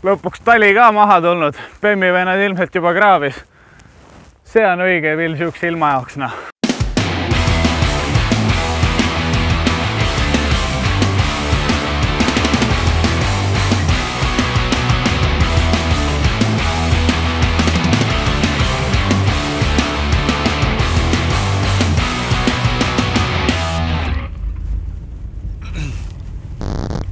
Lõpuks tali ka maha tulnud. Bemmi vennad ilmselt juba kraavis. See on õige vill siukse ilma jaoks, noh.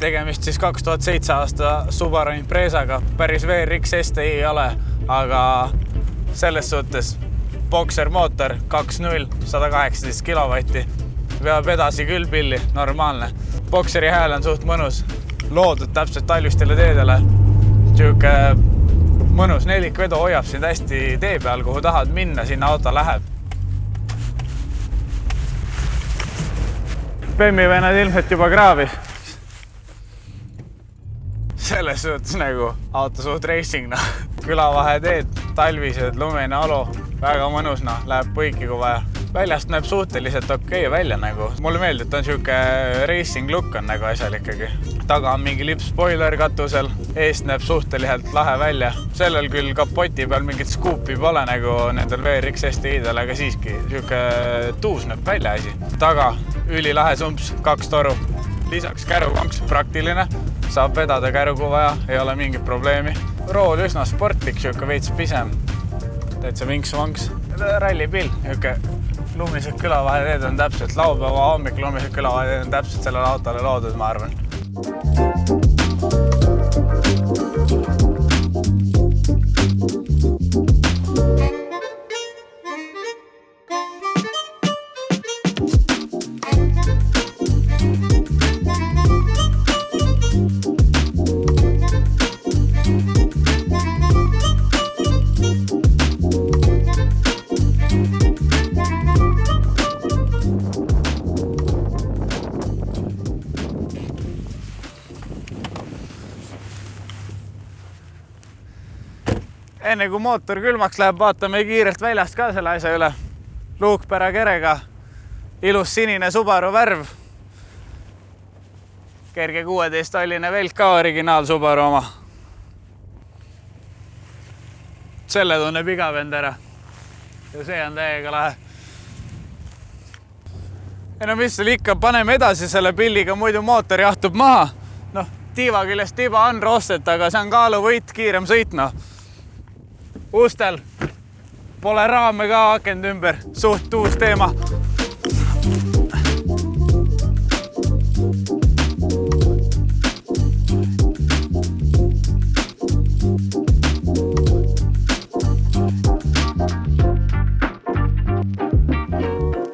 Tegemist siis 2007 aasta Subaru Imprezaga. Päris VRX STI ei ole, aga selles suhtes Boxer mootor 2.0, 118 kilovatti. Veab edasi küll pilli, normaalne. Boxeri hääl on suht mõnus. Loodud täpselt talvistele teedele. Siuke mõnus nelikvedu hoiab sind hästi tee peal, kuhu tahad minna, sinna auto läheb. Bemmi vennad ilmselt juba kraavis. Selles suhtes nagu auto suht racing, noh. Külavaheteed, talvised, lumene olu, väga mõnus, noh. Läheb põiki kui vaja. Väljast näeb suhteliselt okei välja nagu. Mulle meeldib, et on siuke racing look on nagu asjal ikkagi. Taga on mingi lips spoiler katusel, eest näeb suhteliselt lahe välja. Sellel küll kapoti peal mingit skuupi pole nagu nendel VRX STI-del, aga siiski siuke tuus näeb välja asi. Taga ülilahe sumps, 2 toru. Lisaks kärukonks praktiline, saab vedada käru kui vaja, ei ole mingit probleemi. Rool üsna sportlik, siuke veits pisem, täitsa vinks-vanks. Rallipill, siuke lumised külavaheteed on täpselt, laupäeva hommik lumised külavaheteed on täpselt sellele autole loodud, ma arvan. Enne kui mootor külmaks läheb, vaatame kiirelt väljast ka selle asja üle. Luukpära kerega, ilus sinine Subaru värv. Kerge 16-talline velk ka originaal Subaru oma. Selle tunneb iga vend ära. Ja see on täiega lahe. Ja no mis seal ikka, paneme edasi selle pilliga, muidu mootor jahtub maha. Noh, tiiva küljest tiiba on rostet, aga see on kaaluvõit, kiirem sõitna. Ustel pole raame ka akend ümber, suht uus teema.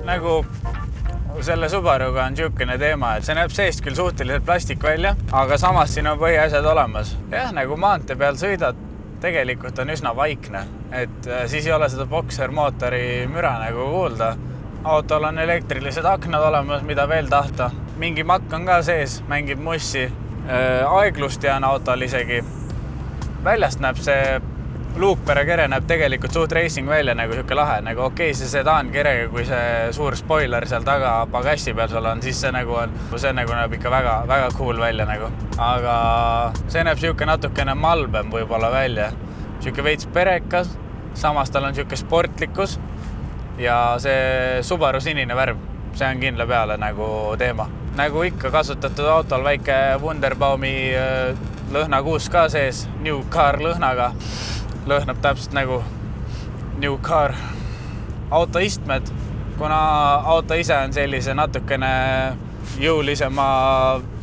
Nagu selle Subaruga on siukene teema, et see näeb seest küll suhteliselt plastik välja, aga samas siin on põhiasjad olemas. Jah, nagu maantee peal sõidad, tegelikult on üsna vaikne, et siis ei ole seda Boxer mootori müra nagu kuulda. Autol on elektrilised aknad olemas, mida veel tahta. Mingi makk on ka sees, mängib mussi. Aeglust jään autol isegi. Väljast näeb see luukpära kere näeb tegelikult suht racing välja nagu siuke lahe. Nagu okei, see sedaan kerega, kui see suur spoiler seal taga pagassi peal sul on, siis see nagu näeb ikka väga, väga cool välja nagu. Aga see näeb siuke natukene malbem võib-olla välja. Siuke veits perekas, samas tal on siuke sportlikkus ja see Subaru sinine värv, see on kindla peale nagu teema. Nagu ikka kasutatud autol väike Wunderbaumi lõhnakuus ka sees, New Car lõhnaga. Lõhnab täpselt nagu New Car. Auto istmed, kuna auto ise on sellise natukene jõulisema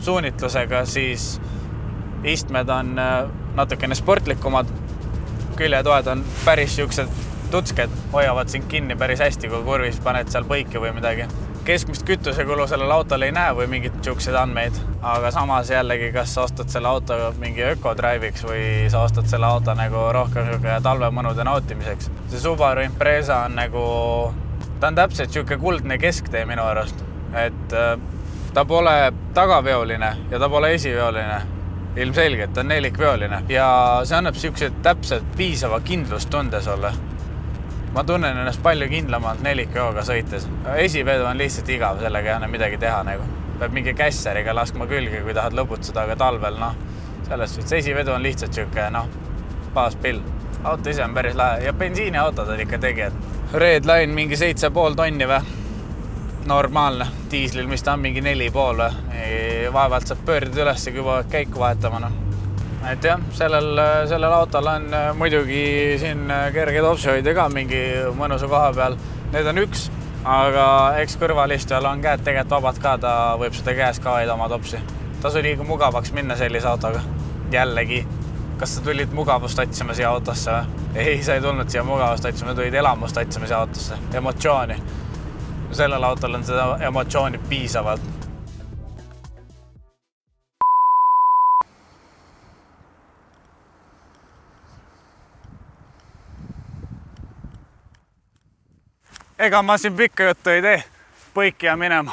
suunitlusega, siis istmed on natukene sportlikumad. Küljetoed on päris siuksed tutsked, hoiavad sind kinni päris hästi, kui kurvis paned seal põiki või midagi. Keskmist kütusekulu sellel autol ei näe või mingid siuksed andmeid, aga samas jällegi, kas sa ostad selle auto mingi ökodrive'iks või sa ostad selle auto nagu rohkem talvemõnude nautimiseks. See Subaru Impreza on nagu, ta on täpselt siuke kuldne kesktee minu arust, et ta pole tagaveoline ja ta pole esiveoline. Ilmselgelt on nelikveoline ja see annab siukse täpselt piisava kindlustunde sulle. Ma tunnen ennast palju kindlamalt nelikveoga sõites. Esivedu on lihtsalt igav, sellega ei anna midagi teha nagu. Peab mingi kässeriga laskma külge, kui tahad lõputseda, aga talvel, noh, selles suhtes esivedu on lihtsalt siuke, baaspill. Auto ise on päris lahe ja bensiiniautod on ikka tegijad. Redline mingi 7,5 tonni või? Normaalne. Diislil, mis ta on mingi 4,5 või? Vaevalt saab pöördida üles juba käiku vahetama. Et jah, sellel autol on muidugi siin kerge topsihoidja ka mingi mõnusa koha peal. Need on üks, aga eks kõrvalistujal on käed tegelikult vabad ka, ta võib seda käes ka hoida oma topsi. Tasu liiga mugavaks minna sellise autoga. Jällegi, kas sa tulid mugavust otsima siia autosse või? Ei, sa ei tulnud siia mugavust otsima, tulid elamust otsima siia autosse. Emotsiooni. Sellel autol on seda emotsiooni piisavalt. Ega ma siin pikka juttu ei tee. Põiki ja minema.